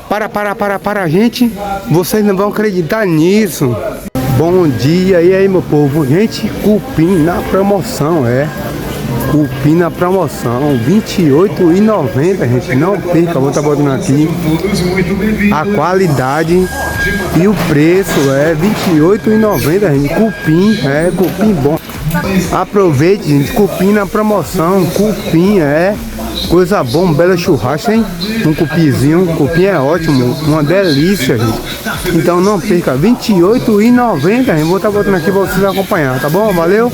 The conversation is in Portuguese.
Para, gente. Vocês não vão acreditar nisso. Bom dia, e aí, meu povo? Gente, cupim na promoção, cupim na promoção, R$ 28,90, gente. Não perca, vou estar botando aqui a qualidade e o preço é R$ 28,90, gente. Cupim, cupim bom. Aproveite, gente, cupim na promoção, cupim coisa boa, um belo churrasco, hein? Um cupinzinho, cupim é ótimo, uma delícia, gente. Então não perca, R$ 28,90, gente. Vou estar botando aqui para vocês acompanhar, tá bom? Valeu!